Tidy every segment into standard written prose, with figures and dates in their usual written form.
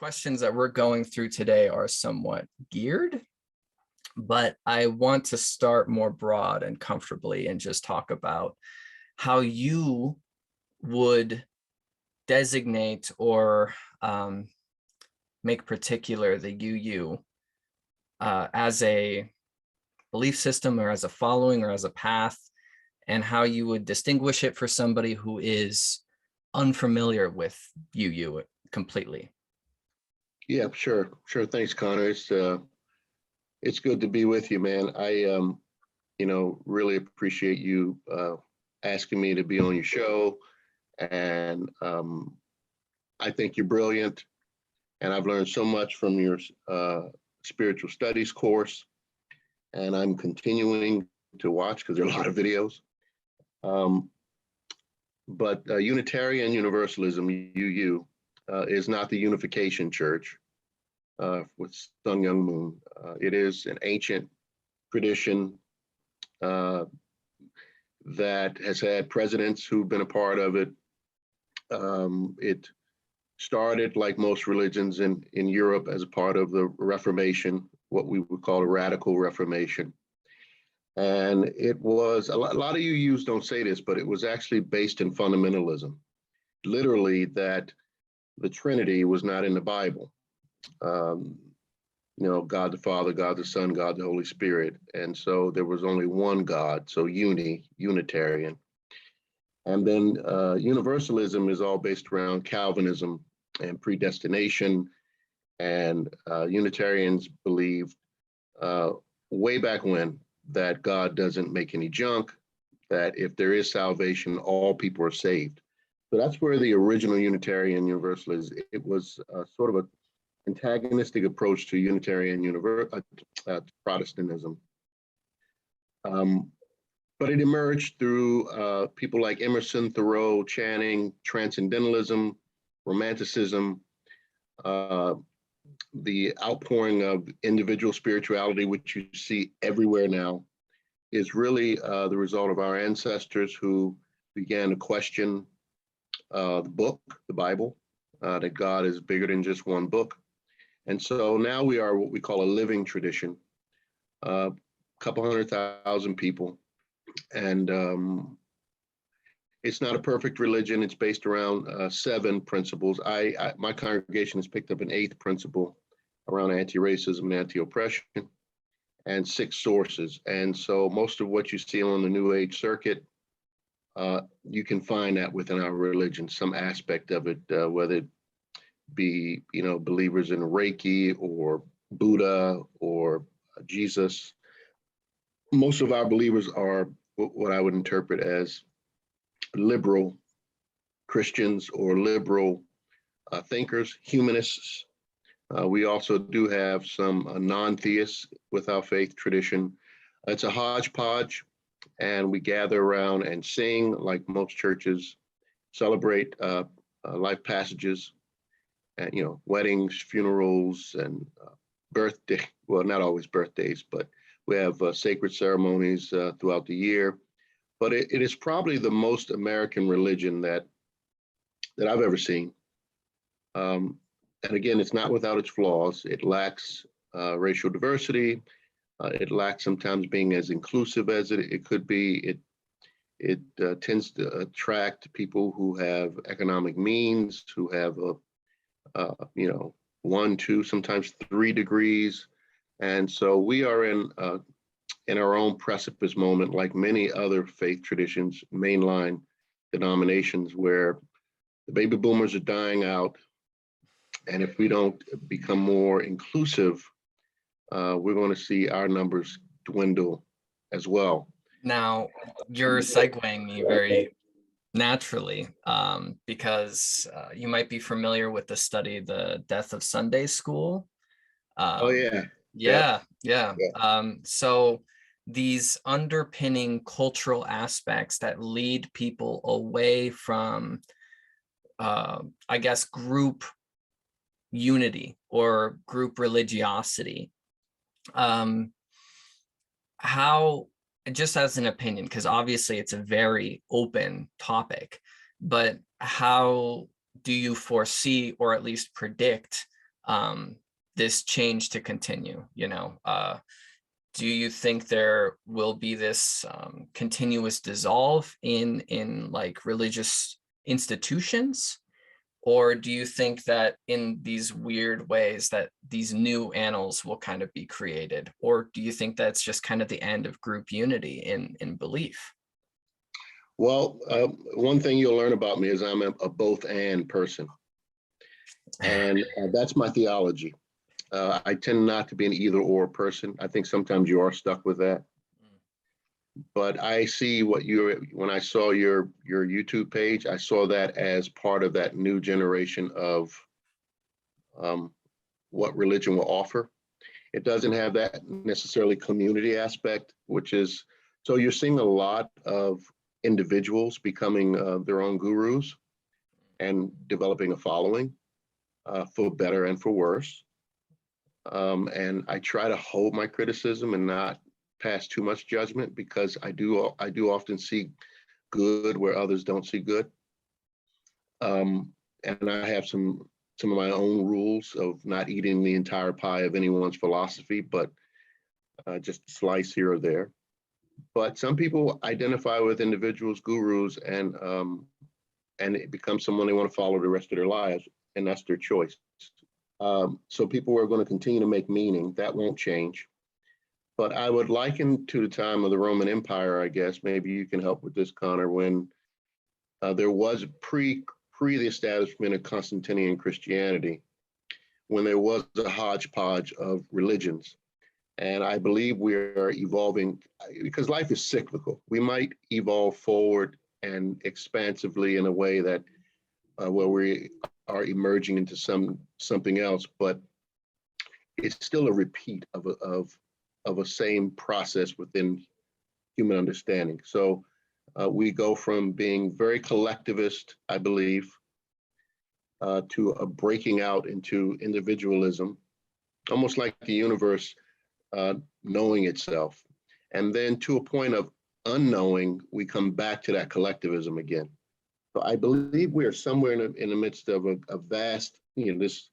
questions that we're going through today are somewhat geared, but I want to start more broad and comfortably and just talk about how you would designate or make particular the UU as a belief system or as a following or as a path, and how you would distinguish it for somebody who is unfamiliar with UU completely. Yeah, sure. Thanks, Connor. It's good to be with you, man. I really appreciate you asking me to be on your show. And I think you're brilliant. And I've learned so much from your spiritual studies course. And I'm continuing to watch because there are a lot of videos. But Unitarian Universalism, UU, is not the unification church with Sun Young Moon. It is an ancient tradition that has had presidents who've been a part of it. It started, like most religions in Europe, as a part of the Reformation, what we would call a radical Reformation. And it was, a lot of UUs don't say this, but it was actually based in fundamentalism. Literally, that the Trinity was not in the Bible. God the Father, God the Son, God the Holy Spirit. And so there was only one God, so Unitarian. And then Universalism is all based around Calvinism and predestination. And Unitarians believed way back when that God doesn't make any junk, that if there is salvation, all people are saved. So that's where the original Unitarian Universalism, it was sort of an antagonistic approach to Unitarian Protestantism. But it emerged through people like Emerson, Thoreau, Channing, Transcendentalism, Romanticism, the outpouring of individual spirituality, which you see everywhere now, is really the result of our ancestors who began to question the book, the Bible, that God is bigger than just one book. And so now we are what we call a living tradition, a couple 100,000 people. And it's not a perfect religion. It's based around 7 principles. My congregation has picked up an 8th principle around anti-racism and anti-oppression, and 6 sources. And so most of what you see on the New Age circuit, you can find that within our religion, some aspect of it, whether it be, believers in Reiki or Buddha or Jesus. Most of our believers are what I would interpret as liberal Christians or liberal thinkers, humanists. We also do have some non-theists with our faith tradition. It's a hodgepodge, and we gather around and sing like most churches, celebrate life passages, and weddings, funerals, and birthday. Well, not always birthdays, but we have sacred ceremonies throughout the year. But it is probably the most American religion that I've ever seen. And again, it's not without its flaws. It lacks racial diversity. It lacks sometimes being as inclusive as it could be. It tends to attract people who have economic means, who have 1, 2, sometimes 3 degrees. And so we are in our own precipice moment, like many other faith traditions, mainline denominations, where the baby boomers are dying out. And if we don't become more inclusive, we're going to see our numbers dwindle as well. Now, you're segueing me very naturally, because you might be familiar with the study, The Death of Sunday School. Yeah. So these underpinning cultural aspects that lead people away from, I guess, group unity or group religiosity. How, just as an opinion, because obviously it's a very open topic, but how do you foresee or at least predict this change to continue? Do you think there will be this continuous dissolve in like religious institutions? Or do you think that in these weird ways that these new annals will kind of be created? Or do you think that's just kind of the end of group unity in belief? Well, one thing you'll learn about me is I'm a both and person. And that's my theology. I tend not to be an either or person. I think sometimes you are stuck with that. But I see when I saw your YouTube page, I saw that as part of that new generation of what religion will offer. It doesn't have that necessarily community aspect, which is, so you're seeing a lot of individuals becoming their own gurus and developing a following for better and for worse. And I try to hold my criticism and not pass too much judgment, because I do often see good where others don't see good. And I have some of my own rules of not eating the entire pie of anyone's philosophy, but just a slice here or there. But some people identify with individuals, gurus, and it becomes someone they want to follow the rest of their lives, and that's their choice. So people are going to continue to make meaning. That won't change. But I would liken to the time of the Roman Empire, I guess. Maybe you can help with this, Connor, when there was pre the establishment of Constantinian Christianity, when there was a hodgepodge of religions. And I believe we are evolving, because life is cyclical. We might evolve forward and expansively in a way that where we are emerging into something else, but it's still a repeat of a same process within human understanding. So we go from being very collectivist, I believe, to a breaking out into individualism, almost like the universe knowing itself. And then to a point of unknowing, we come back to that collectivism again. So I believe we are somewhere in the midst of a vast, it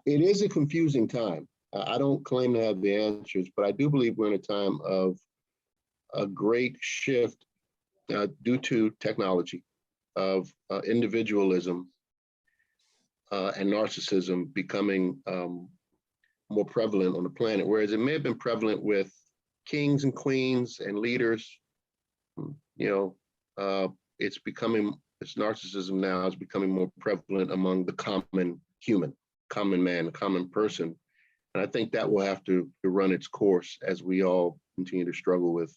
is a confusing time. I don't claim to have the answers, but I do believe we're in a time of a great shift due to technology, of individualism and narcissism becoming more prevalent on the planet, whereas it may have been prevalent with kings and queens and leaders. It's narcissism now is becoming more prevalent among the common human, common man, common person. And I think that will have to run its course as we all continue to struggle with,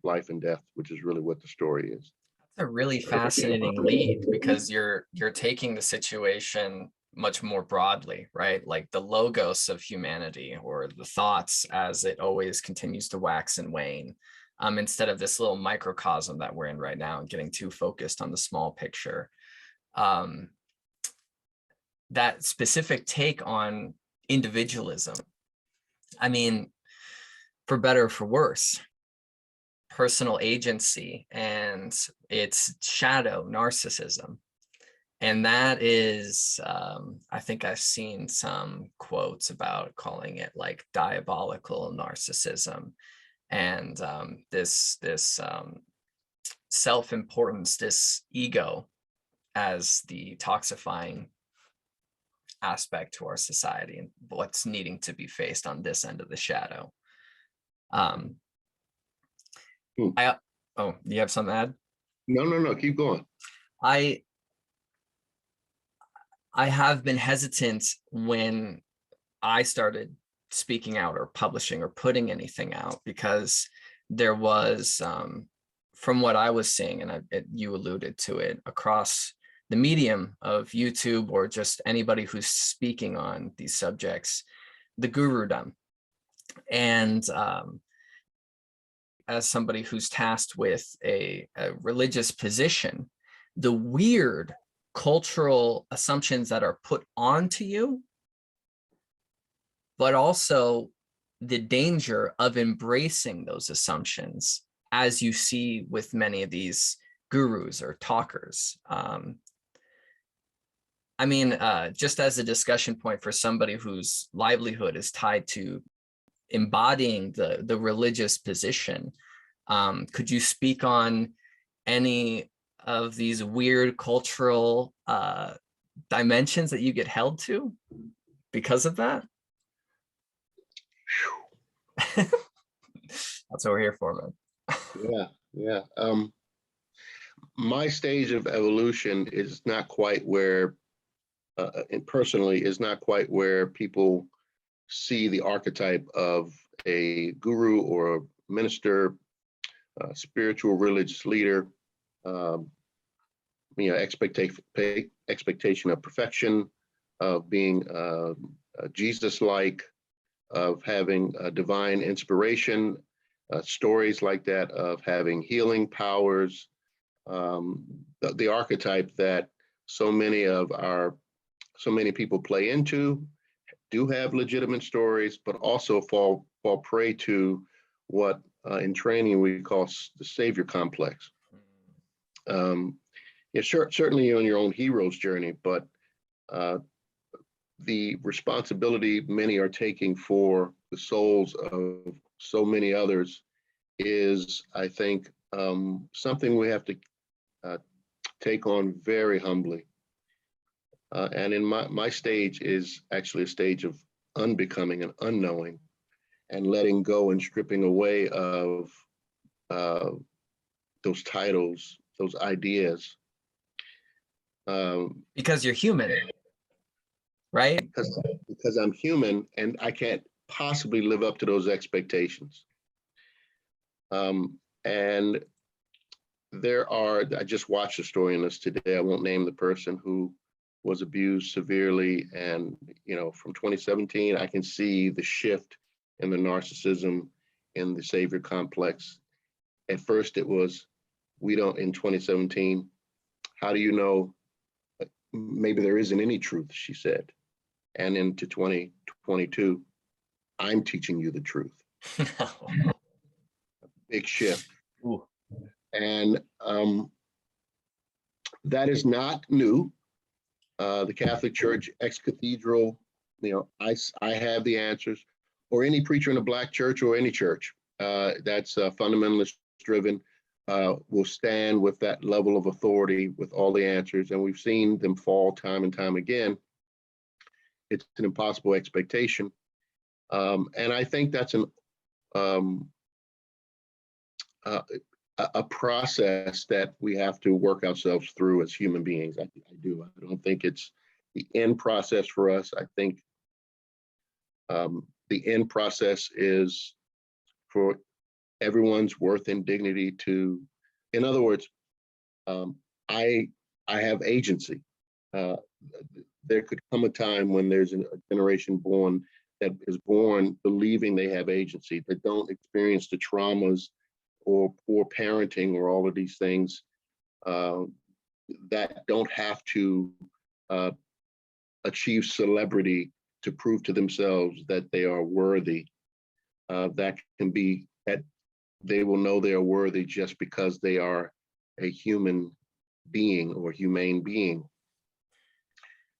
life and death, which is really what the story is. That's a really fascinating lead, because you're taking the situation much more broadly, right? Like the logos of humanity, or the thoughts as it always continues to wax and wane, instead of this little microcosm that we're in right now and getting too focused on the small picture. That specific take on individualism, I mean, for better or for worse, personal agency and its shadow, narcissism. And that is, I think I've seen some quotes about calling it like diabolical narcissism, and this self-importance, this ego, as the toxifying aspect to our society and what's needing to be faced on this end of the shadow. You have something to add? No, keep going. I have been hesitant when I started speaking out or publishing or putting anything out, because there was, from what I was seeing, and you alluded to it, across the medium of YouTube or just anybody who's speaking on these subjects, the gurudom. And as somebody who's tasked with a religious position, the weird cultural assumptions that are put onto you, but also the danger of embracing those assumptions, as you see with many of these gurus or talkers. I mean, just as a discussion point for somebody whose livelihood is tied to embodying the religious position, could you speak on any of these weird cultural dimensions that you get held to because of that? That's what we're here for, man. Yeah, yeah. My stage of evolution is not quite where, and personally, is not quite where people see the archetype of a guru or a minister, spiritual religious leader, expectation of perfection, of being Jesus-like, of having a divine inspiration, stories like that, of having healing powers, the archetype that so many people play into, do have legitimate stories, but also fall prey to what in training we call the savior complex. Yeah, certainly you're on your own hero's journey, but the responsibility many are taking for the souls of so many others is, I think, something we have to take on very humbly. And in my stage is actually a stage of unbecoming and unknowing, and letting go and stripping away of those titles, those ideas. Because you're human, right? Because I'm human and I can't possibly live up to those expectations. And I just watched a story on this today. I won't name the person who was abused severely. And, from 2017, I can see the shift in the narcissism in the savior complex. At first it was, in 2017, how do you know? Maybe there isn't any truth, she said. And into 2022, I'm teaching you the truth. Big shift. Ooh. And that is not new. The Catholic Church, ex-cathedral, I have the answers, or any preacher in a Black church or any church that's fundamentalist driven will stand with that level of authority with all the answers. And we've seen them fall time and time again. It's an impossible expectation. And I think that's a process that we have to work ourselves through as human beings. I do. I don't think it's the end process for us. I think the end process is for everyone's worth and dignity to, in other words, I have agency. There could come a time when there's a generation born that is born believing they have agency, that don't experience the traumas or poor parenting or all of these things, that don't have to achieve celebrity to prove to themselves that they are worthy. That they will know they are worthy just because they are a human being or humane being.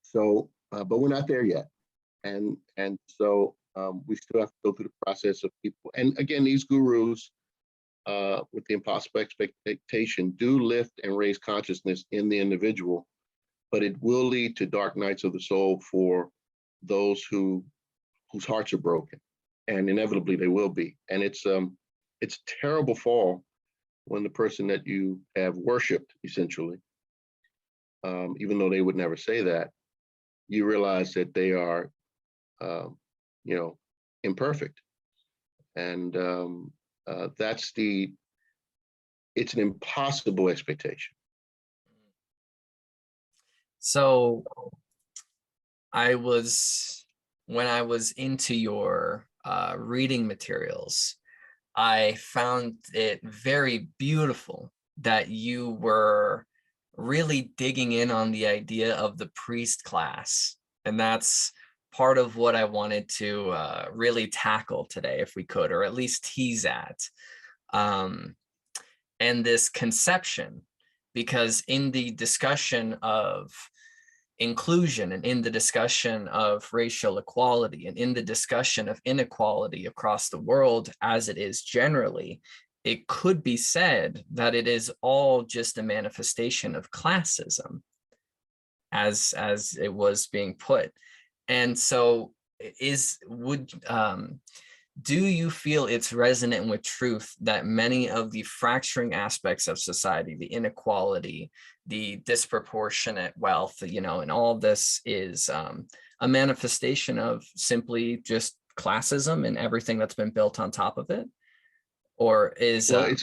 So, but we're not there yet. And so we still have to go through the process of people. And again, these gurus with the impossible expectation do lift and raise consciousness in the individual, but it will lead to dark nights of the soul for those whose hearts are broken, and inevitably they will be. And it's a terrible fall when the person that you have worshipped, essentially, even though they would never say that, you realize that they are, imperfect. And it's an impossible expectation. So when I was into your reading materials, I found it very beautiful that you were really digging in on the idea of the priest class. And that's part of what I wanted to really tackle today, if we could, or at least tease at. And this conception, because in the discussion of inclusion and in the discussion of racial equality and in the discussion of inequality across the world as it is generally, it could be said that it is all just a manifestation of classism as it was being put. And so do you feel it's resonant with truth that many of the fracturing aspects of society, the inequality, the disproportionate wealth, and all this is a manifestation of simply just classism and everything that's been built on top of it? Or is Well,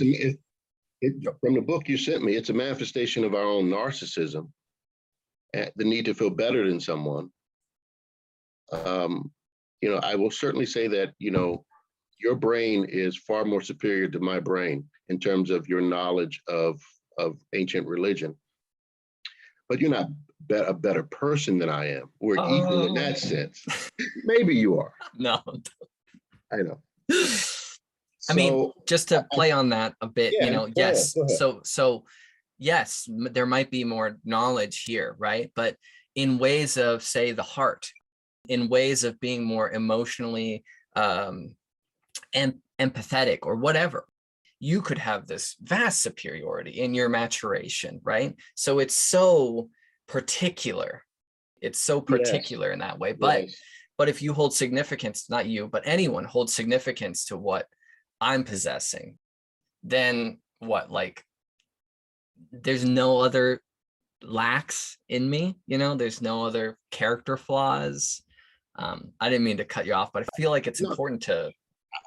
from the book you sent me, it's a manifestation of our own narcissism, the need to feel better than someone. I will certainly say that, your brain is far more superior to my brain in terms of your knowledge of ancient religion. But you're not a better person than I am. We're equal in that sense. Maybe you are. No. I know. I mean, just to play on that a bit, yes. Go ahead. So yes, there might be more knowledge here, right? But in ways of, say, the heart, in ways of being more emotionally empathetic or whatever, you could have this vast superiority in your maturation, right? So it's so particular. It's so particular in that way. But if you hold significance, not you, but anyone holds significance to what I'm possessing, then what, like, there's no other lacks in me, there's no other character flaws. I didn't mean to cut you off, but I feel like it's important to.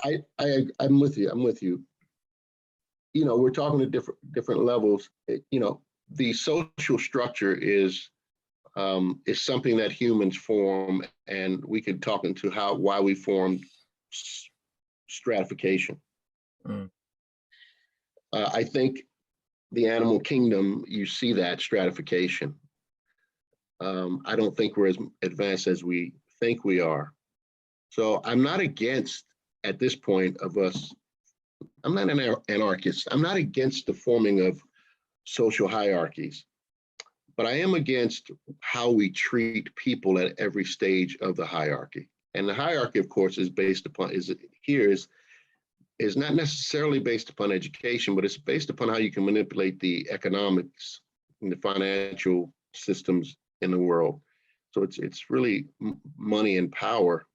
I'm with you. We're talking at different levels. The social structure is something that humans form, and we could talk into why we formed stratification. I think the animal kingdom, you see that stratification. I don't think we're as advanced as we think we are. So I'm not against, at this point of us, I'm not an anarchist. I'm not against the forming of social hierarchies, but I am against how we treat people at every stage of the hierarchy. And the hierarchy, of course, is based upon, is not necessarily based upon education, but it's based upon how you can manipulate the economics and the financial systems in the world. So it's really money and power.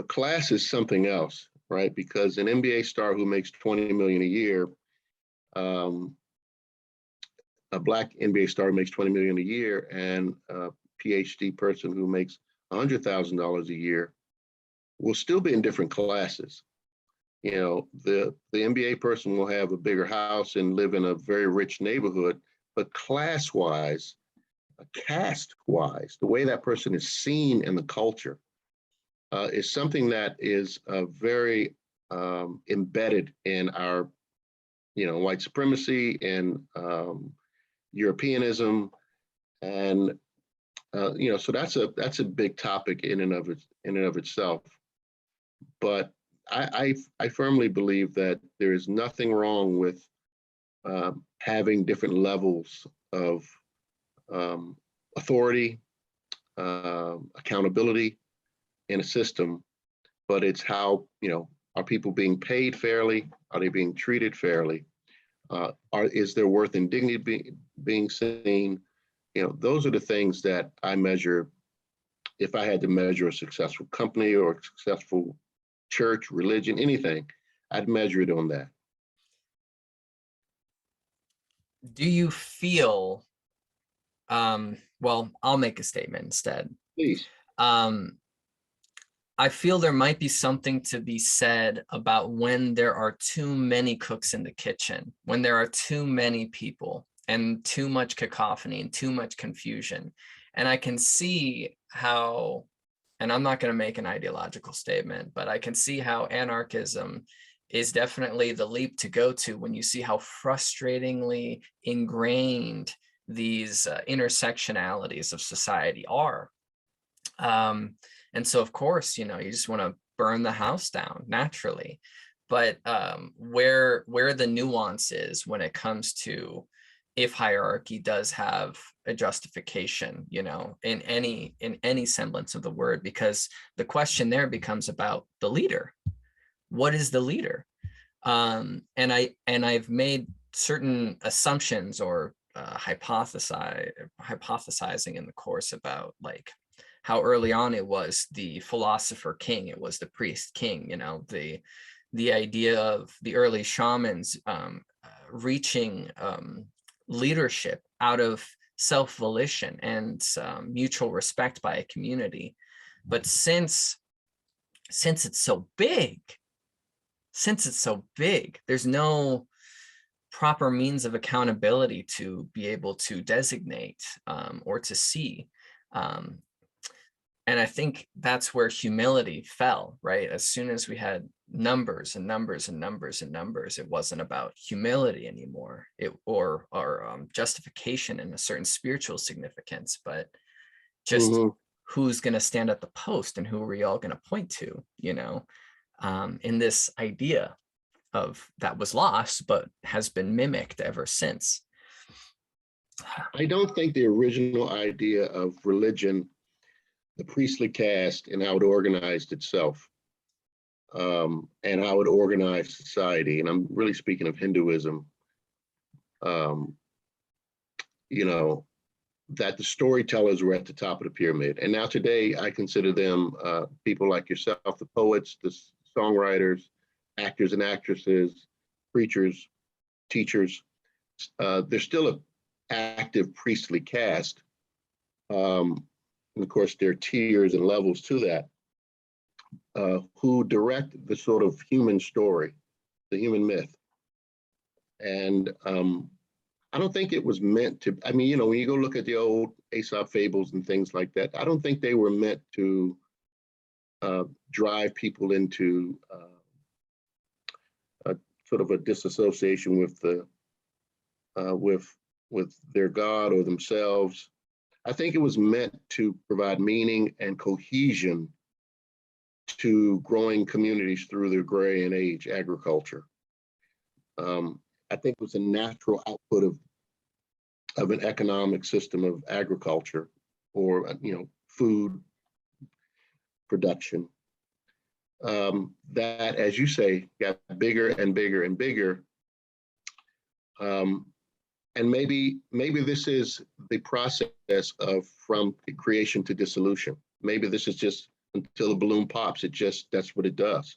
Class is something else, right? Because an NBA star who makes $20 million a year, a Black NBA star makes $20 million a year, and a PhD person who makes $100,000 a year will still be in different classes. The NBA person will have a bigger house and live in a very rich neighborhood, but class-wise, caste-wise, the way that person is seen in the culture is something that is very embedded in our, white supremacy and Europeanism, and so that's a big topic in and of itself. But I firmly believe that there is nothing wrong with having different levels of authority, accountability in a system, but it's how, are people being paid fairly? Are they being treated fairly? Is their worth and dignity being seen? Those are the things that I measure. If I had to measure a successful company or a successful church, religion, anything, I'd measure it on that. Do you feel, well, I'll make a statement instead. Please. I feel there might be something to be said about when there are too many cooks in the kitchen, when there are too many people and too much cacophony and too much confusion. And I can see how, and I'm not going to make an ideological statement, but I can see how anarchism is definitely the leap to go to when you see how frustratingly ingrained these intersectionalities of society are. And so, of course, you just want to burn the house down naturally. But where the nuance is when it comes to if hierarchy does have a justification, you know, in any semblance of the word, because the question there becomes about the leader. What is the leader? And I've made certain assumptions or hypothesizing in the course about like how early on it was the philosopher king, it was the priest king, you know, the idea of the early shamans reaching leadership out of self-volition and mutual respect by a community. But since it's so big, there's no proper means of accountability to be able to designate or to see. And I think that's where humility fell, right? As soon as we had numbers and numbers and numbers and numbers, it wasn't about humility anymore, or justification in a certain spiritual significance, but just who's going to stand at the post and who are we all going to point to, you know, in this idea of that was lost, but has been mimicked ever since. I don't think the original idea of religion, the priestly caste, and how it organized itself, and how it organized society, and I'm really speaking of Hinduism, you know, that the storytellers were at the top of the pyramid. And now today, I consider them people like yourself, the poets, the songwriters, actors and actresses, preachers, teachers. There's still an active priestly caste. And of course, there are tiers and levels to that, who direct the sort of human story, the human myth. And I don't think it was meant to, I mean, you know, when you go look at the old Aesop fables and things like that, I don't think they were meant to drive people into a sort of a disassociation with the with their God or themselves. I think it was meant to provide meaning and cohesion to growing communities through the agrarian age agriculture. I think it was a natural output of an economic system of agriculture, or you know, food production, that, as you say, got bigger and bigger and bigger. And maybe this is the process of from creation to dissolution. Maybe this is just until the balloon pops. That's what it does,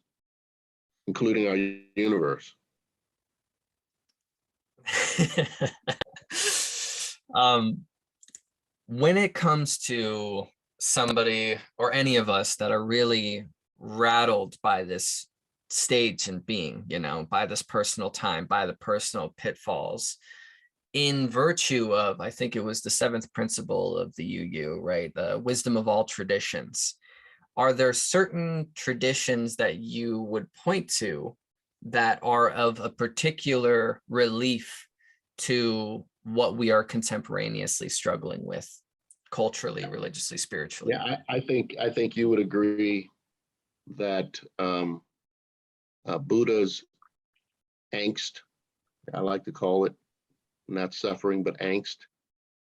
including our universe. When it comes to somebody or any of us that are really rattled by this stage and being, you know, by this personal time, by the personal pitfalls, in virtue of, I think it was the 7th principle of the UU, right? The wisdom of all traditions. Are there certain traditions that you would point to that are of a particular relief to what we are contemporaneously struggling with culturally, religiously, spiritually? Yeah, I think you would agree that Buddha's angst, I like to call it, not suffering, but angst,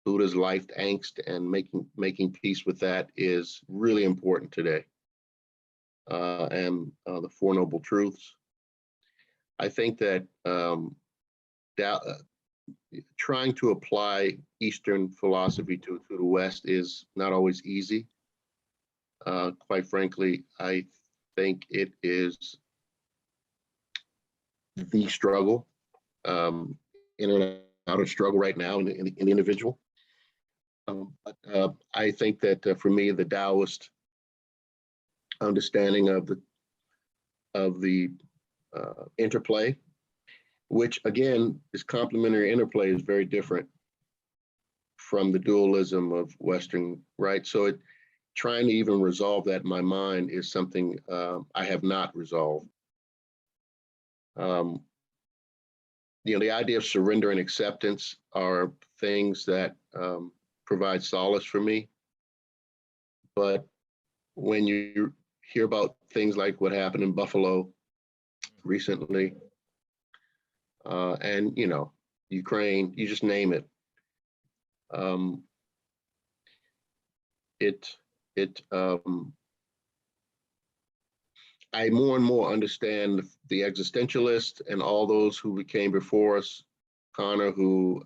Buddha's life angst, and making peace with that is really important today. And the Four Noble Truths. I think that trying to apply Eastern philosophy to the West is not always easy. Quite frankly, I think it is the struggle, in and out of struggle right now in the individual. But I think that for me, the Taoist understanding of the interplay, which again is complementary interplay, is very different from the dualism of Western, right? So trying to even resolve that in my mind is something I have not resolved. You know, the idea of surrender and acceptance are things that provide solace for me. But when you hear about things like what happened in Buffalo recently, and you know, Ukraine, you just name it. I more and more understand the existentialists and all those who came before us, Connor, who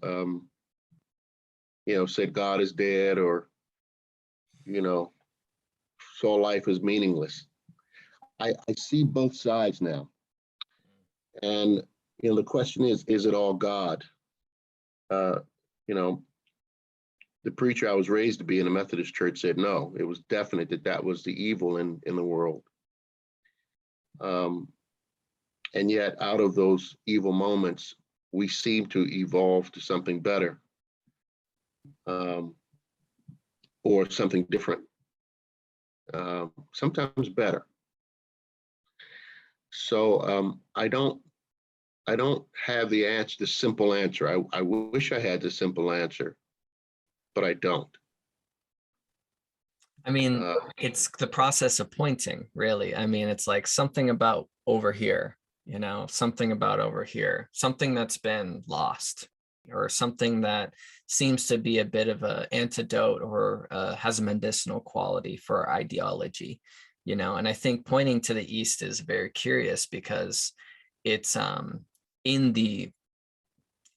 said God is dead, or saw life as meaningless. I see both sides now, and the question is it all God? The preacher I was raised to be in a Methodist church said no. It was definite that was the evil in the world. And yet, out of those evil moments, we seem to evolve to something better, or something different. Sometimes better. So I don't have the simple answer. I wish I had the simple answer, but I don't. I mean, it's the process of pointing, really. I mean, it's like something about over here, something about over here, something that's been lost, or something that seems to be a bit of an antidote, or has a medicinal quality for our ideology, and I think pointing to the East is very curious, because it's in the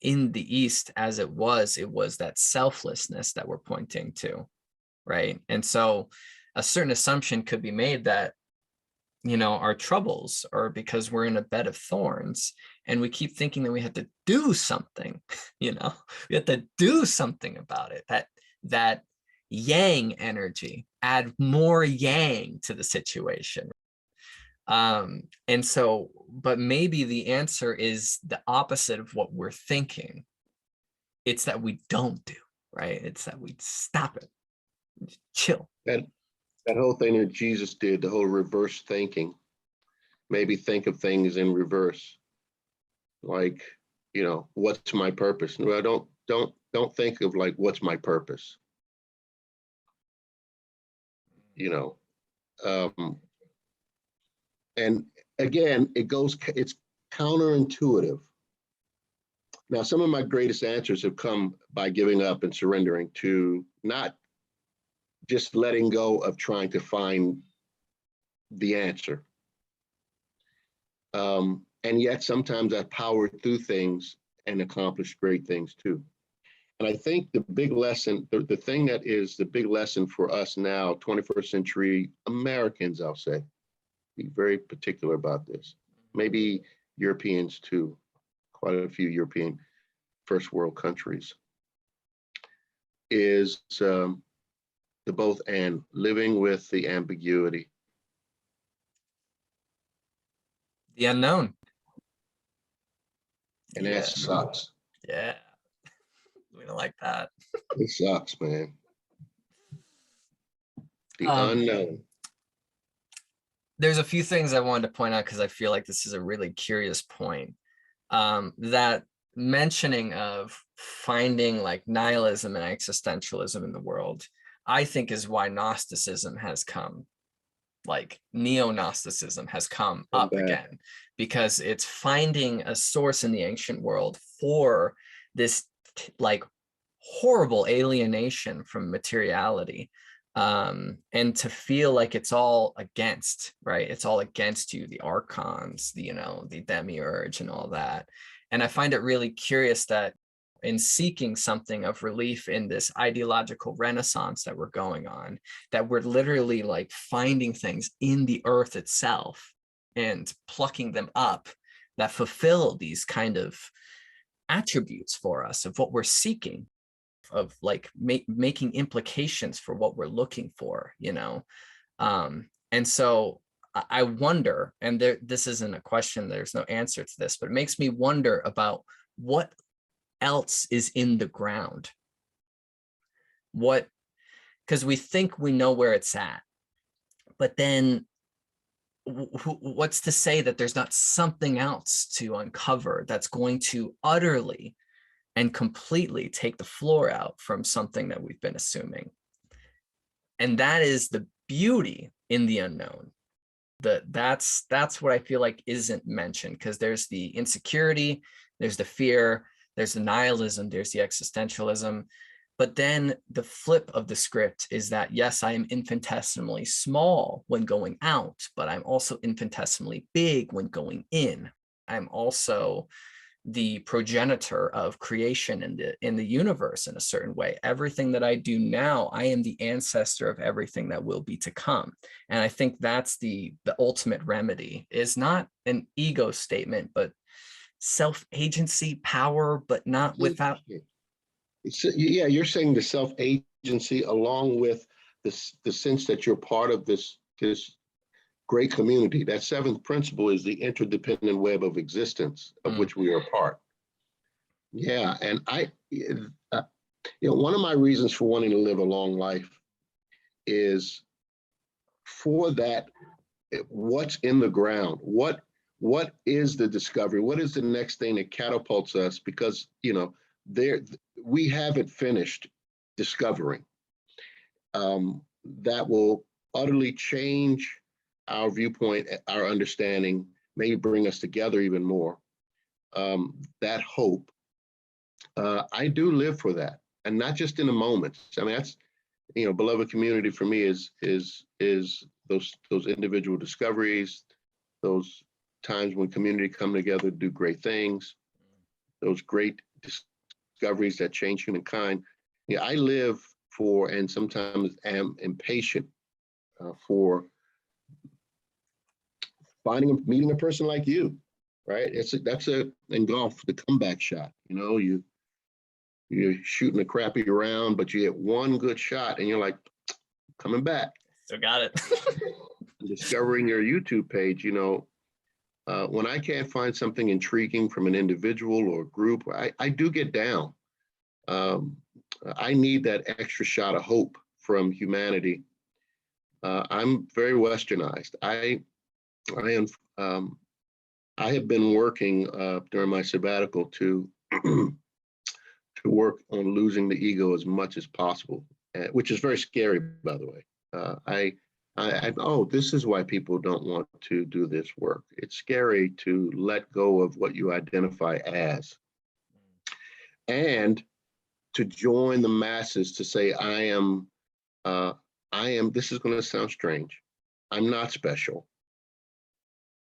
East, as it was that selflessness that we're pointing to, right? And so a certain assumption could be made that our troubles are because we're in a bed of thorns, and we keep thinking that we have to do something. We have to do something about it. That yang energy, add more yang to the situation. And so, but maybe the answer is the opposite of what we're thinking. It's that we don't do, right? It's that we stop it, chill. That whole thing that Jesus did, the whole reverse thinking, maybe think of things in reverse, like, what's my purpose? Well, don't think of like, what's my purpose? And again, it's counterintuitive. Now, some of my greatest answers have come by giving up and surrendering, to not just letting go of trying to find the answer. And yet sometimes I powered through things and accomplished great things too. And I think the big lesson, the thing that is the big lesson for us now, 21st century Americans, I'll say, be very particular about this, maybe Europeans too, quite a few European first world countries, is the both and, living with the ambiguity. The unknown. And that sucks. Yeah. We don't like that. It sucks, man. The unknown. There's a few things I wanted to point out, because I feel like this is a really curious point. That mentioning of finding like nihilism and existentialism in the world, I think is why Gnosticism has come, like neo-Gnosticism has come up again, because it's finding a source in the ancient world for this like horrible alienation from materiality, and to feel like it's all against, right? It's all against you, the archons, the demiurge and all that. And I find it really curious that in seeking something of relief in this ideological renaissance that we're going on, that we're literally like finding things in the earth itself and plucking them up that fulfill these kind of attributes for us of what we're seeking, of like making implications for what we're looking for, and so I wonder, and this isn't a question, there's no answer to this, but it makes me wonder about what else is in the ground. Because we think we know where it's at, but then what's to say that there's not something else to uncover that's going to utterly and completely take the floor out from something that we've been assuming? And that is the beauty in the unknown. That's what I feel like isn't mentioned, because there's the insecurity, there's the fear, there's the nihilism, there's the existentialism. But then the flip of the script is that, yes, I am infinitesimally small when going out, but I'm also infinitesimally big when going in. I'm also the progenitor of creation in the universe in a certain way. Everything that I do now, I am the ancestor of everything that will be to come. And I think that's the ultimate remedy, is not an ego statement, but self-agency, power, but not without. Yeah, you're saying the self-agency along with the sense that you're part of this great community. That seventh principle is the interdependent web of existence of which we are a part. Yeah, and one of my reasons for wanting to live a long life is for that. What's in the ground? What is the discovery? What is the next thing that catapults us? Because we haven't finished discovering that will utterly change our viewpoint, our understanding, maybe bring us together even more. That hope, I do live for that, and not just in the moments. I mean, that's beloved community for me is those individual discoveries, those times when community come together to do great things, those great discoveries that change humankind. Yeah, I live for, and sometimes am impatient for meeting a person like you, right? That's in golf, the comeback shot. You're shooting a crappy round, but you get one good shot and you're like, coming back. Still got it. Discovering your YouTube page, when I can't find something intriguing from an individual or group, I do get down. I need that extra shot of hope from humanity. I'm very westernized. I have been working during my sabbatical to work on losing the ego as much as possible, which is very scary, by the way. This is why people don't want to do this work. It's scary to let go of what you identify as, and to join the masses to say, I am, this is going to sound strange. I'm not special.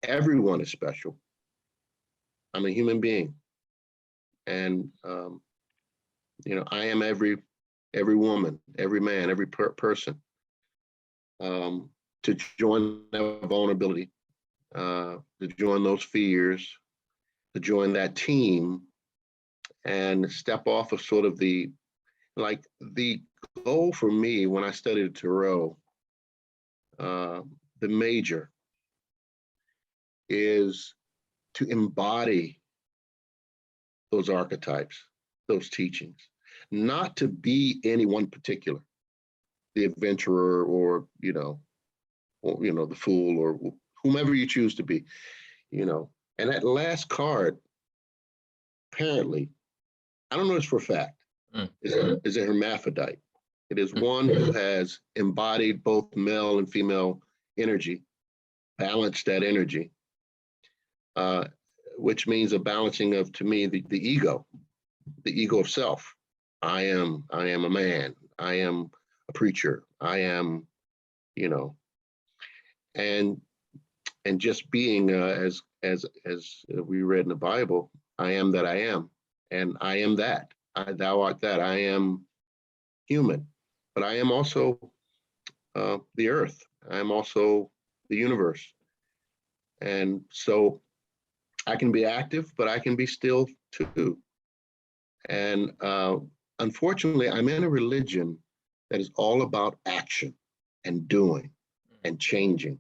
Everyone is special. I'm a human being. And, I am every woman, every man, every person. To join that vulnerability, to join those fears, to join that team, and step off of sort of the goal for me when I studied Tarot, the major is to embody those archetypes, those teachings, not to be any one particular, the adventurer or the fool or whomever you choose to be, And that last card, apparently, I don't know this for a fact, is a hermaphrodite. It is one who has embodied both male and female energy, balanced that energy, which means a balancing of, to me, the ego of self. I am a man. I am a preacher. I am, and just being as we read in the Bible, I am that I am, and I am that. Thou art that. I am human, but I am also the earth. I am also the universe, and so I can be active, but I can be still too. And unfortunately, I'm in a religion that is all about action and doing and changing.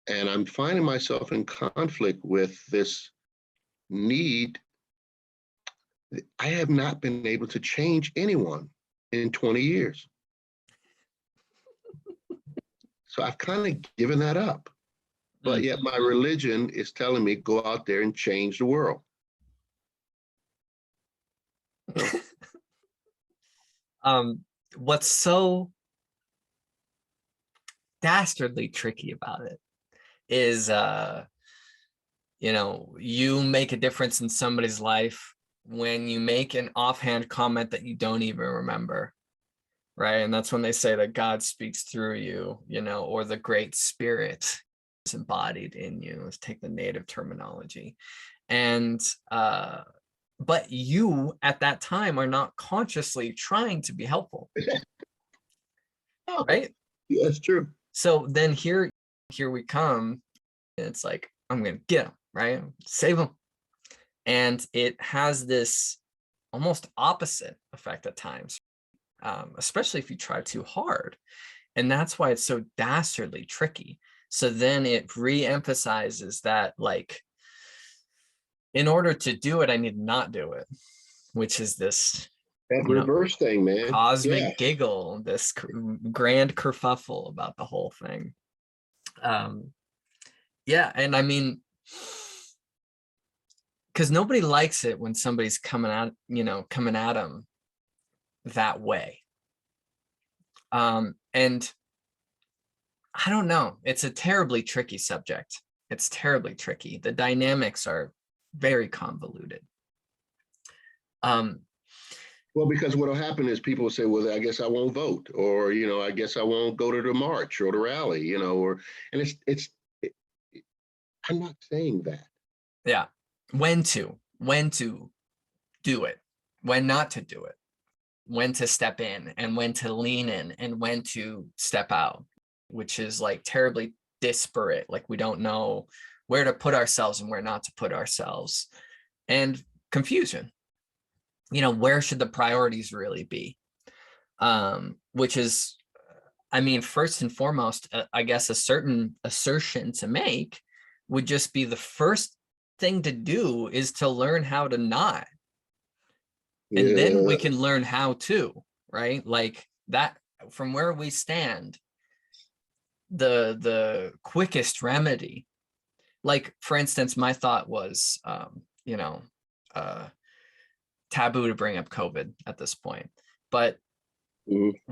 And I'm finding myself in conflict with this need. I have not been able to change anyone in 20 years. So I've kind of given that up. But yet my religion is telling me, go out there and change the world. What's so dastardly tricky about it is, you make a difference in somebody's life when you make an offhand comment that you don't even remember, right? And that's when they say that God speaks through you, you know, or the Great Spirit is embodied in you. Let's take the native terminology. And but you at that time are not consciously trying to be helpful, Oh, right? yeah, that's true. So then here we come, and it's like, I'm gonna get him, right? Save him. And it has this almost opposite effect at times, especially if you try too hard. And that's why it's so dastardly tricky. So then it re-emphasizes that, like, in order to do it, I need to not do it, which is this, That you know, reverse thing, man. Yeah. cosmic giggle, this grand kerfuffle about the whole thing. Yeah, and I mean, because nobody likes it when somebody's coming at, you know, coming at them that way. And I don't know, it's a terribly tricky subject. It's terribly tricky. The dynamics are very convoluted. Well, because what'll happen is people will say, well, I guess I won't vote, or, you know, I guess I won't go to the march or the rally, you know, or, and I'm not saying that. Yeah, when to do it, when not to do it, when to step in and when to lean in and when to step out, which is like terribly disparate. Like we don't know where to put ourselves and where not to put ourselves, and confusion. You know, where should the priorities really be? Which is, I mean, first and foremost, I guess a certain assertion to make would just be the first thing to do is to learn how to not. And then we can learn how to, right? Like that, from where we stand, the quickest remedy. Like, for instance, my thought was, you know, taboo to bring up COVID at this point, but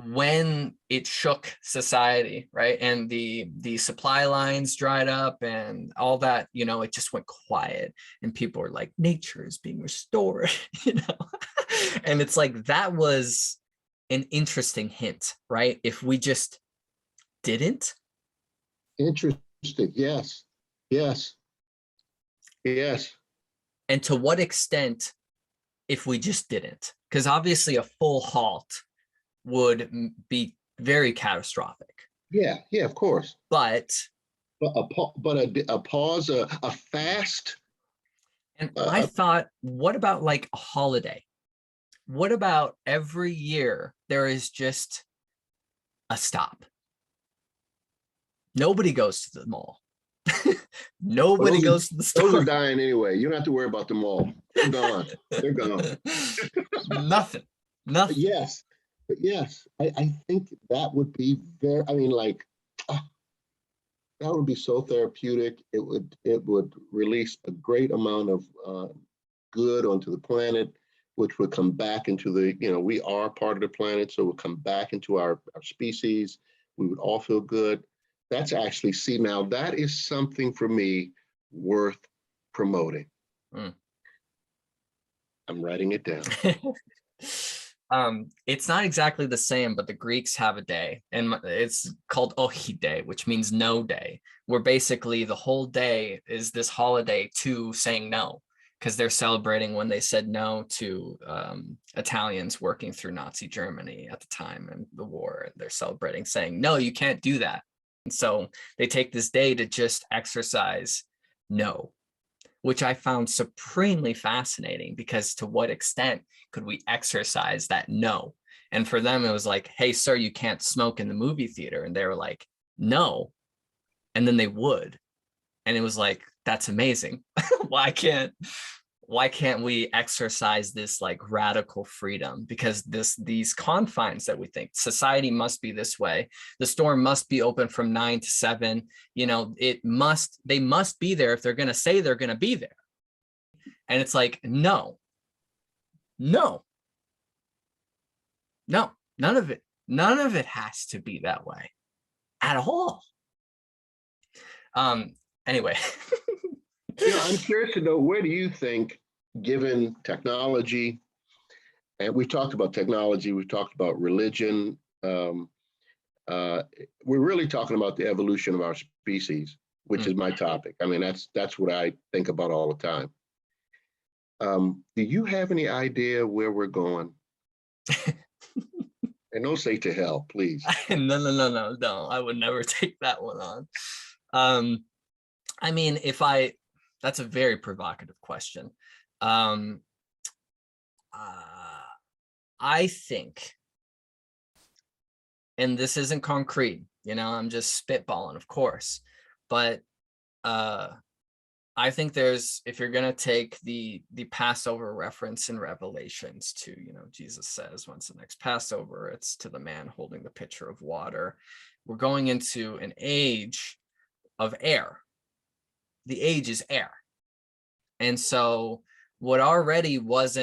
when it shook society, right, and the supply lines dried up and all that, you know, it just went quiet and people were like, nature is being restored, you know. And it's like, that was an interesting hint, right? If we just didn't. Interesting. Yes. Yes. Yes. And to what extent if we just didn't? Because obviously a full halt would be very catastrophic. Yeah. Yeah. Of course. But a pause, a fast. and I thought, what about like a holiday? What about every year there is just a stop? Nobody goes to the mall. Nobody goes to the store. Those are dying anyway. You don't have to worry about them all. They're gone. They're gone. Nothing. But yes. But yes, I think that would be very, I mean, like, that would be so therapeutic. It would release a great amount of good onto the planet, which would come back into the, you know, we are part of the planet, so it would come back into our species. We would all feel good. That's actually, see, now that is something for me worth promoting. I'm writing it down. It's not exactly the same, but the Greeks have a day, and it's called Ohi Day, which means no day, where basically the whole day is this holiday to saying no, because they're celebrating when they said no to Italians working through Nazi Germany at the time and the war. They're celebrating, saying, no, you can't do that. And so they take this day to just exercise no, which I found supremely fascinating, because to what extent could we exercise that no? And for them, it was like, hey, sir, you can't smoke in the movie theater. And they were like, no. And then they would. And it was like, that's amazing. Why can't we exercise this like radical freedom? Because these confines that we think society must be this way, the store must be open from 9 to 7, you know, they must be there if they're going to say they're going to be there. And it's like, no, none of it has to be that way at all. Anyway. You know, I'm curious to know, where do you think given technology, and we've talked about technology, we've talked about religion. We're really talking about the evolution of our species, which is my topic. I mean, that's what I think about all the time. Do you have any idea where we're going? And don't say to hell, please. No. I would never take that one on. I mean, that's a very provocative question. I think, and this isn't concrete, I'm just spitballing, of course, but I think if you're going to take the Passover reference in Revelations to, Jesus says, when's the next Passover? It's to the man holding the pitcher of water. We're going into an age of air. The age is air. And so what already was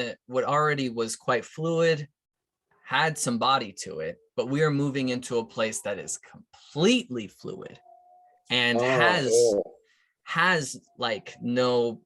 quite fluid had some body to it, but we are moving into a place that is completely fluid and has like no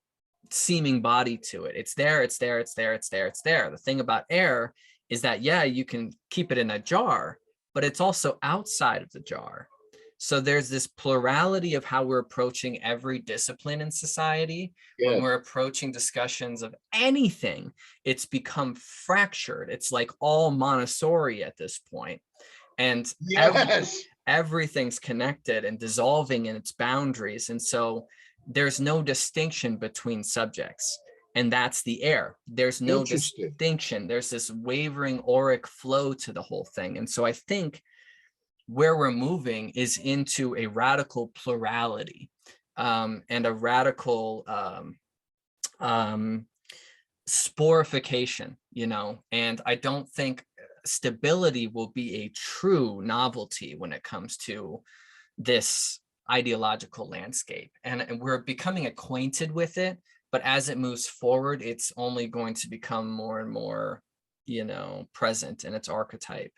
seeming body to it. It's there. The thing about air is that, yeah, you can keep it in a jar, but it's also outside of the jar. So there's this plurality of how we're approaching every discipline in society. Yes. When we're approaching discussions of anything, it's become fractured. It's like all Montessori at this point. And yes. Everything's connected and dissolving in its boundaries. And so there's no distinction between subjects. And that's the air. There's no distinction. There's this wavering auric flow to the whole thing. And so I think where we're moving is into a radical plurality and a radical sporification, and I don't think stability will be a true novelty when it comes to this ideological landscape. And we're becoming acquainted with it, but as it moves forward, it's only going to become more and more, present in its archetype.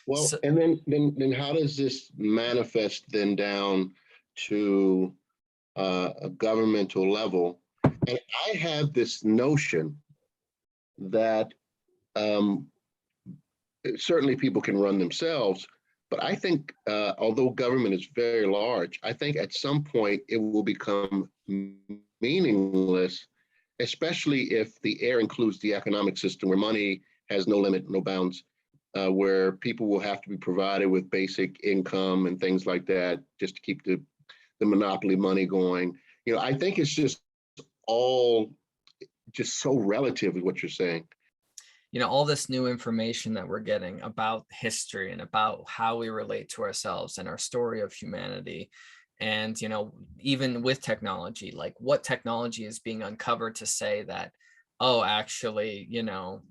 Well, so, and then how does this manifest then down to a governmental level? And I have this notion that certainly people can run themselves, but I think although government is very large, I think at some point it will become meaningless, especially if the air includes the economic system where money has no limit, no bounds. Where people will have to be provided with basic income and things like that just to keep the monopoly money going. I think it's just all just so relative is what you're saying. All this new information that we're getting about history and about how we relate to ourselves and our story of humanity. And, even with technology, like what technology is being uncovered to say that, oh, actually,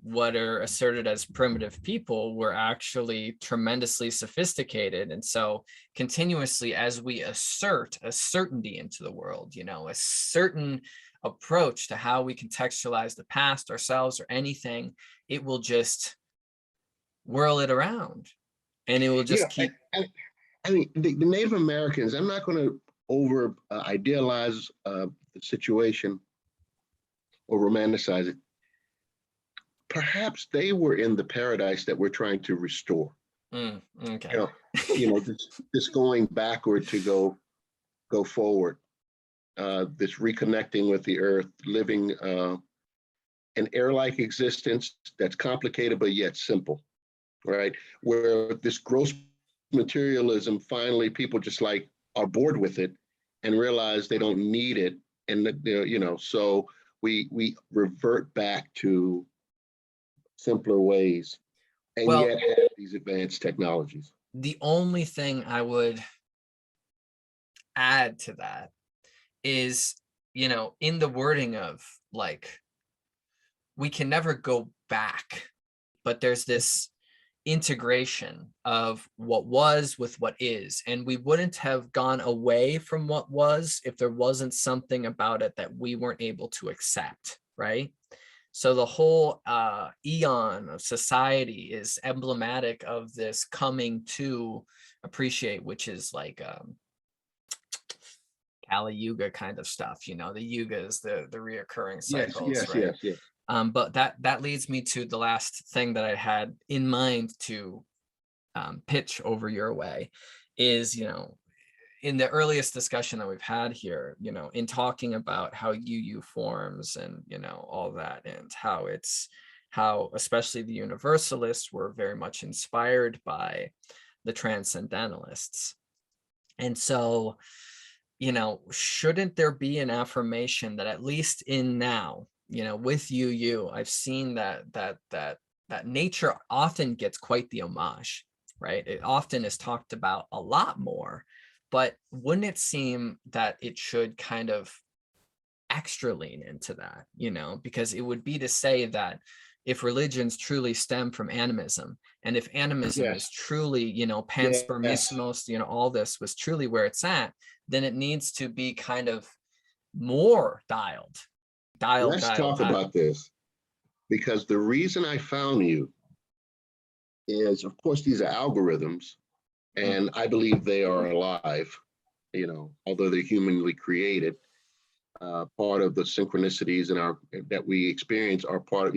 what are asserted as primitive people were actually tremendously sophisticated. And so continuously, as we assert a certainty into the world, a certain approach to how we contextualize the past, ourselves, or anything, it will just whirl it around. And it will just keep. I mean, the Native Americans, I'm not going to over idealize the situation or romanticize it. Perhaps they were in the paradise that we're trying to restore. Okay. This going backward to go forward. This reconnecting with the earth, living an air-like existence that's complicated but yet simple, right? Where this gross materialism, finally, people just like are bored with it and realize they don't need it, and so. We revert back to simpler ways and yet have these advanced technologies. The only thing I would add to that is, in the wording of like, we can never go back, but there's this integration of what was with what is, and we wouldn't have gone away from what was if there wasn't something about it that we weren't able to accept, right? So the whole eon of society is emblematic of this coming to appreciate, which is like Kali Yuga kind of stuff, the yugas, the reoccurring Yes, cycles, yes, right? yes, yes. But that leads me to the last thing that I had in mind to pitch over your way is, in the earliest discussion that we've had here, in talking about how UU forms and, all that, and how especially the Universalists were very much inspired by the Transcendentalists. And so, shouldn't there be an affirmation that at least in now, with UU, I've seen that nature often gets quite the homage, right? It often is talked about a lot more, but wouldn't it seem that it should kind of extra lean into that, because it would be to say that if religions truly stem from animism, and if animism is Yes, truly, yes. panspermismos, all this was truly where it's at, then it needs to be kind of more dialed, Let's talk dialed. about this because the reason I found you is, of course, these are algorithms, and I believe they are alive, although they're humanly created. Part of the synchronicities that we experience are part of,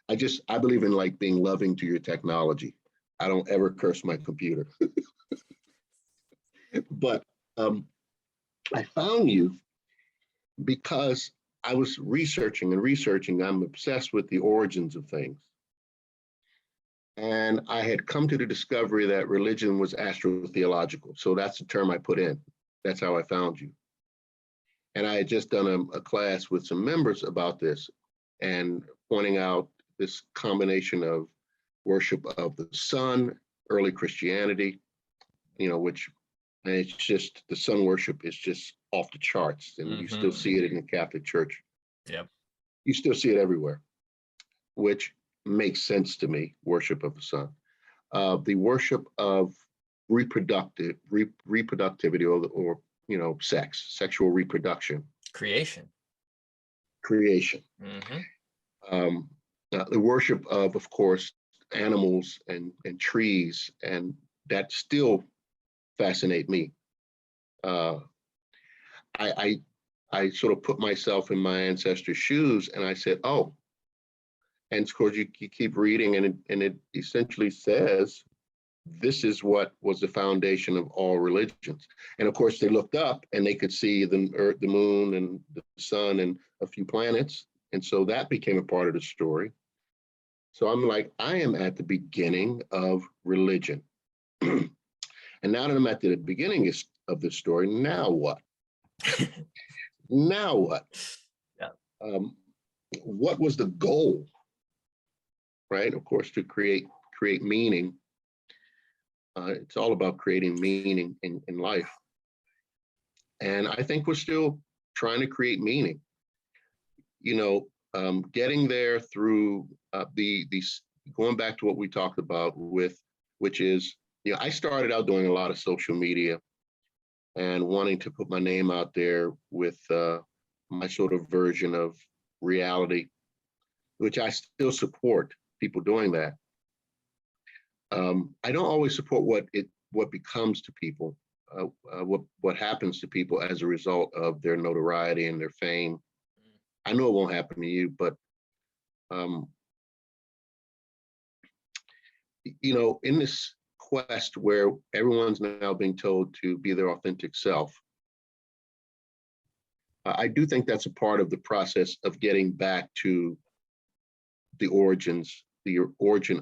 I believe in like being loving to your technology. I don't ever curse my computer. But I found you because I was researching and researching. I'm obsessed with the origins of things. And I had come to the discovery that religion was astro-theological. So that's the term I put in. That's how I found you. And I had just done a class with some members about this and pointing out this combination of worship of the sun, early Christianity, which it's just the sun worship is just off the charts. And you still see it in the Catholic Church. Yep. You still see it everywhere, which makes sense to me, worship of the sun. The worship of reproductivity or sex, sexual reproduction. Creation. The worship of course, animals and trees, and that still fascinate me. I sort of put myself in my ancestors' shoes, and I said, oh, and of course you keep reading, and it essentially says this is what was the foundation of all religions. And of course, they looked up and they could see the earth, the moon, and the sun, and a few planets. And so that became a part of the story. So I'm like, I am at the beginning of religion. And now that I'm at the beginning of the story, now what? Now what? Yeah. What was the goal? Right? Of course, to create meaning. It's all about creating meaning in life. And I think we're still trying to create meaning. Getting there through these, going back to what we talked about which is, I started out doing a lot of social media and wanting to put my name out there with my sort of version of reality, which I still support people doing that. I don't always support what becomes to people, what happens to people as a result of their notoriety and their fame. I know it won't happen to you, but in this quest where everyone's now being told to be their authentic self, I do think that's a part of the process of getting back to the origin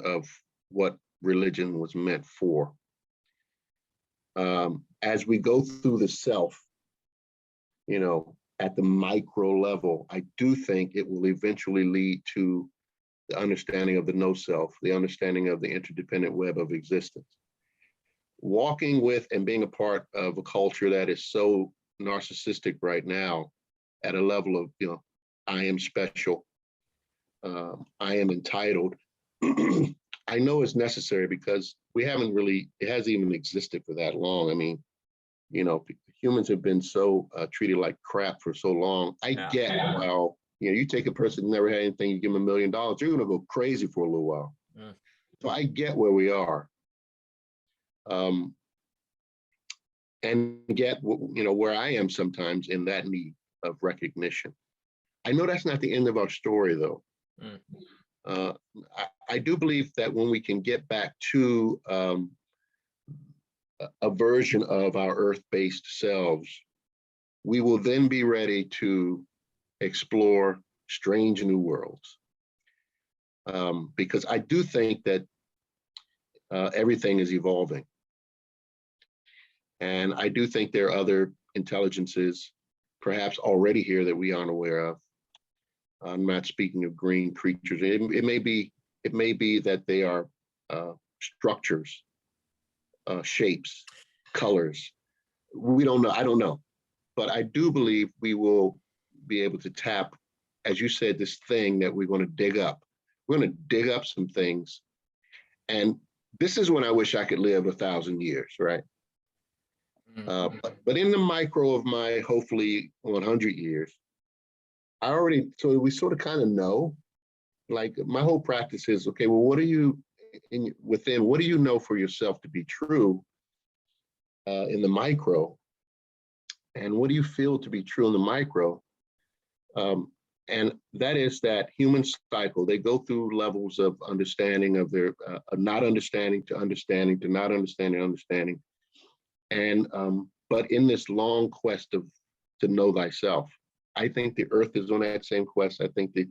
of what religion was meant for. As we go through the self, at the micro level, I do think it will eventually lead to the understanding of the no self, the understanding of the interdependent web of existence. Walking with and being a part of a culture that is so narcissistic right now at a level of, I am special, I am entitled, I know it's necessary because it hasn't even existed for that long. I mean, humans have been so treated like crap for so long. I get how, you take a person who never had anything, you give them $1 million, they're going to go crazy for a little while. So I get where we are. and get, where I am sometimes in that need of recognition. I know that's not the end of our story, though. Mm. I do believe that when we can get back to a version of our earth-based selves, we will then be ready to explore strange new worlds. Because I do think that everything is evolving. And I do think there are other intelligences, perhaps already here, that we aren't aware of. I'm not speaking of green creatures. It may be that they are structures, shapes, colors. We don't know. I don't know. But I do believe we will be able to tap, as you said, this thing that we're going to dig up. We're going to dig up some things. And this is when I wish I could live 1,000 years, right? But in the micro of my hopefully 100 years, so we sort of kind of know, like my whole practice is, okay, well, what do you know for yourself to be true in the micro? And what do you feel to be true in the micro? And that is that human cycle. They go through levels of understanding of their not understanding to understanding to not understanding, understanding. And but in this long quest to know thyself, I think the Earth is on that same quest. I think that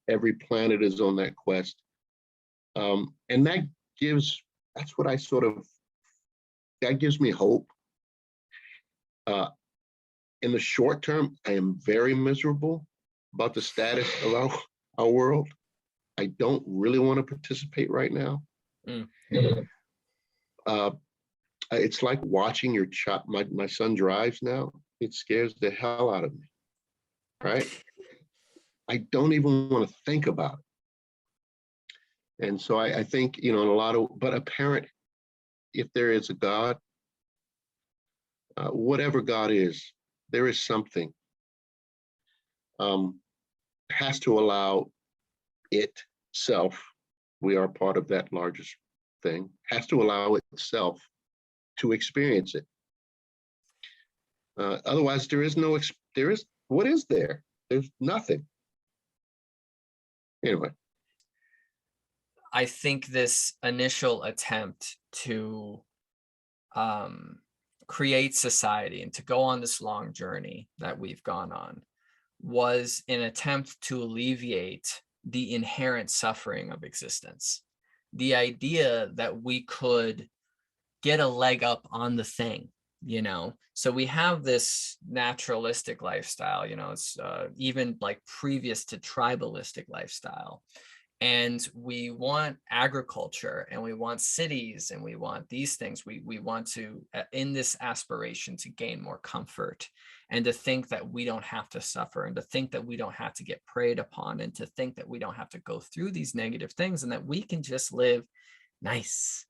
every planet is on that quest, and that gives me hope. In the short term, I am very miserable about the status of our world. I don't really want to participate right now. Mm. It's like watching your child. My son drives now. It scares the hell out of me, right? I don't even want to think about it. And so I think, but a parent, if there is a God, whatever God is, there is something, has to allow itself, we are part of that largest thing, has to allow itself to experience it. Otherwise, what is there? There's nothing. Anyway. I think this initial attempt to create society and to go on this long journey that we've gone on was an attempt to alleviate the inherent suffering of existence. The idea that we could get a leg up on the thing, So we have this naturalistic lifestyle, it's even like previous to tribalistic lifestyle. And we want agriculture and we want cities and we want these things. We want to, in this aspiration, to gain more comfort and to think that we don't have to suffer and to think that we don't have to get preyed upon and to think that we don't have to go through these negative things and that we can just live nice.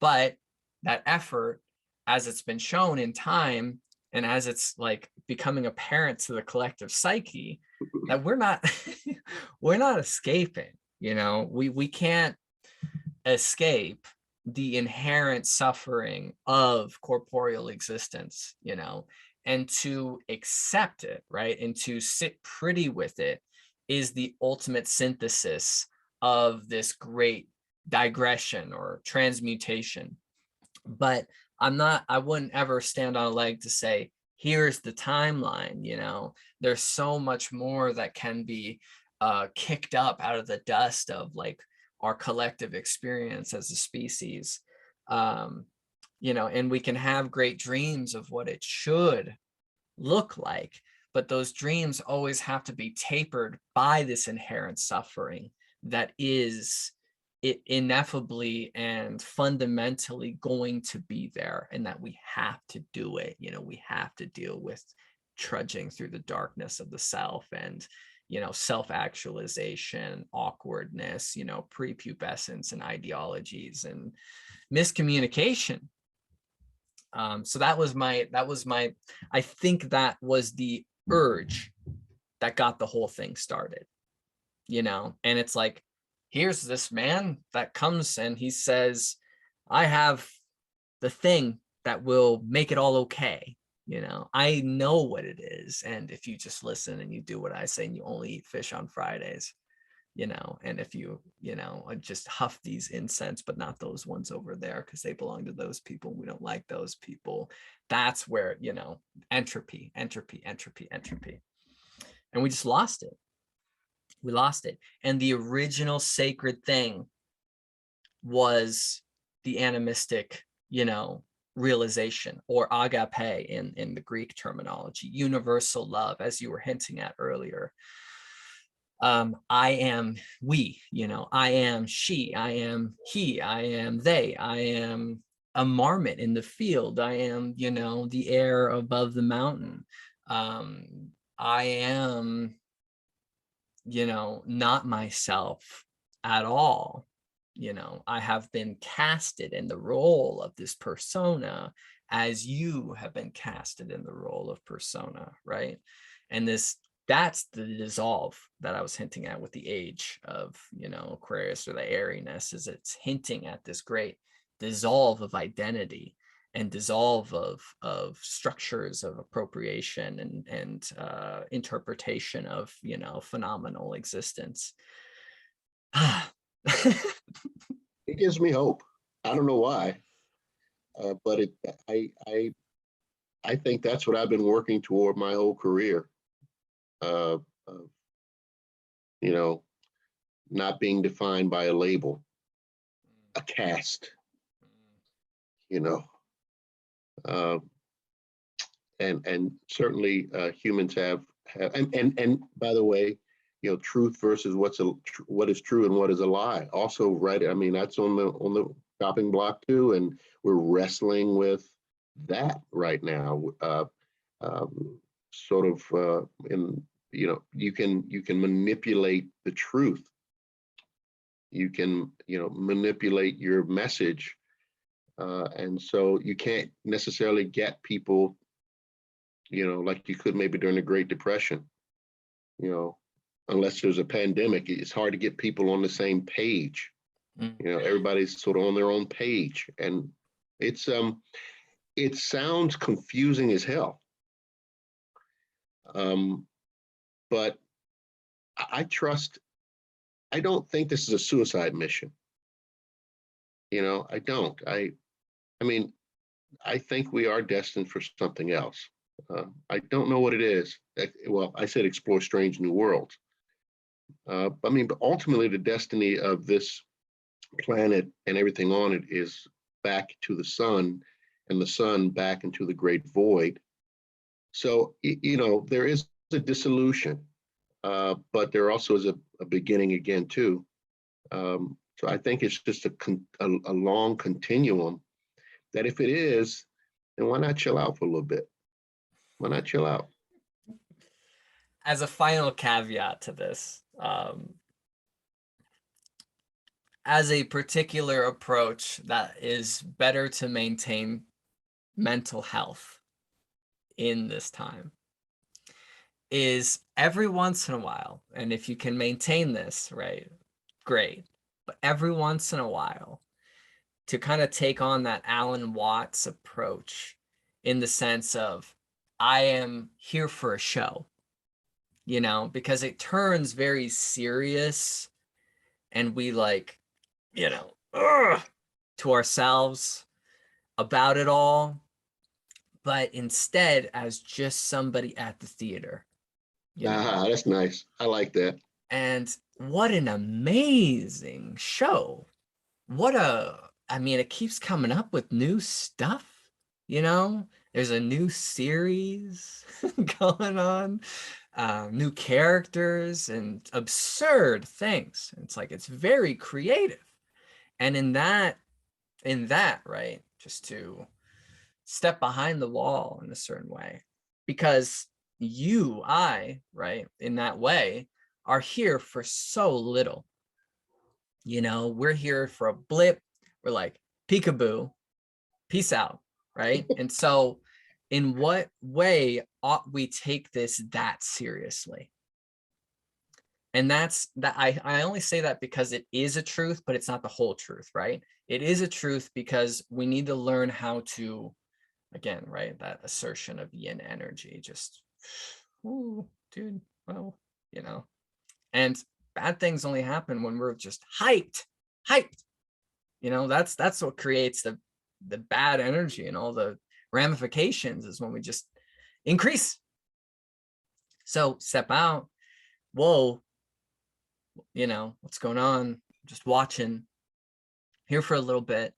But that effort, as it's been shown in time and as it's like becoming apparent to the collective psyche, that we're not escaping. We can't escape the inherent suffering of corporeal existence, and to accept it, right? And to sit pretty with it is the ultimate synthesis of this great digression or transmutation. But I wouldn't ever stand on a leg to say, here's the timeline, there's so much more that can be kicked up out of the dust of like our collective experience as a species, and we can have great dreams of what it should look like, but those dreams always have to be tapered by this inherent suffering that is ineffably and fundamentally going to be there, and that we have to do it. We have to deal with trudging through the darkness of the self and self-actualization, awkwardness, prepubescence and ideologies and miscommunication. So that was my, I think that was the urge that got the whole thing started, and it's like, here's this man that comes and he says, I have the thing that will make it all okay. You know, I know what it is. And if you just listen and you do what I say and you only eat fish on Fridays, you know, and if you, you know, just huff these incense, but not those ones over there because they belong to those people. We don't like those people. That's where, you know, entropy. And we just lost it. We lost it. And the original sacred thing was the animistic, you know, realization, or agape in the Greek terminology, universal love, as you were hinting at earlier. I am we, you know, I am she, I am he, I am they, I am a marmot in the field, I am, you know, the air above the mountain. I am, you know, not myself at all. You know, I have been casted in the role of this persona as you have been casted in the role of persona, right? And that's the dissolve that I was hinting at with the age of, you know, Aquarius, or the airiness, is it's hinting at this great dissolve of identity and dissolve of structures of appropriation and interpretation of, you know, phenomenal existence. It gives me hope. I don't know why, but I think that's what I've been working toward my whole career. You know, not being defined by a label, a caste. You know, and certainly humans have and by the way, you know, truth versus what is true and what is a lie. Also, right? I mean, that's on the chopping block too, and we're wrestling with that right now. Sort of in, you know, you can manipulate the truth. You can, you know, manipulate your message, and so you can't necessarily get people, you know, like you could maybe during the Great Depression. You know, unless there's a pandemic, it's hard to get people on the same page. You know, everybody's sort of on their own page, and it's it sounds confusing as hell. But I trust. I don't think this is a suicide mission. You know, I don't. I mean, I think we are destined for something else. I don't know what it is. Well, I said explore strange new worlds. I mean, but ultimately, the destiny of this planet and everything on it is back to the sun, and the sun back into the great void. So, you know, there is a dissolution, but there also is a beginning again too. So I think it's just a long continuum that if it is, then why not chill out for a little bit? Why not chill out? As a final caveat to this, as a particular approach that is better to maintain mental health in this time, is every once in a while, and if you can maintain this, right, great, but every once in a while, to kind of take on that Alan Watts approach, in the sense of, I am here for a show, you know, because it turns very serious, and we like, you know, to ourselves about it all, but instead as just somebody at the theater, you know. That's nice. I like that. And what an amazing show. I mean, it keeps coming up with new stuff, you know? There's a new series going on, new characters and absurd things. It's like, it's very creative. And in that, right, just to step behind the wall in a certain way, because I, right, in that way, are here for so little. You know, we're here for a blip. We're like, peekaboo, peace out, right? And so in what way ought we take this that seriously? And that's that. I only say that because it is a truth, but it's not the whole truth, right? It is a truth because we need to learn how to again, right? That assertion of yin energy, just, ooh, dude, well, you know, and bad things only happen when we're just hyped. You know, that's what creates the bad energy, and all the ramifications is when we just increase. So step out. Whoa, you know, what's going on? Just watching, here for a little bit,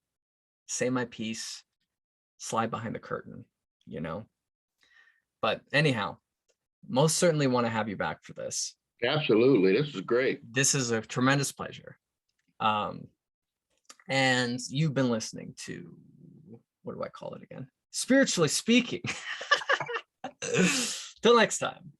say my piece, slide behind the curtain, you know. But anyhow, most certainly want to have you back for this. Absolutely. This is great. This is a tremendous pleasure. And you've been listening to, what do I call it again? Spiritually Speaking. Till next time.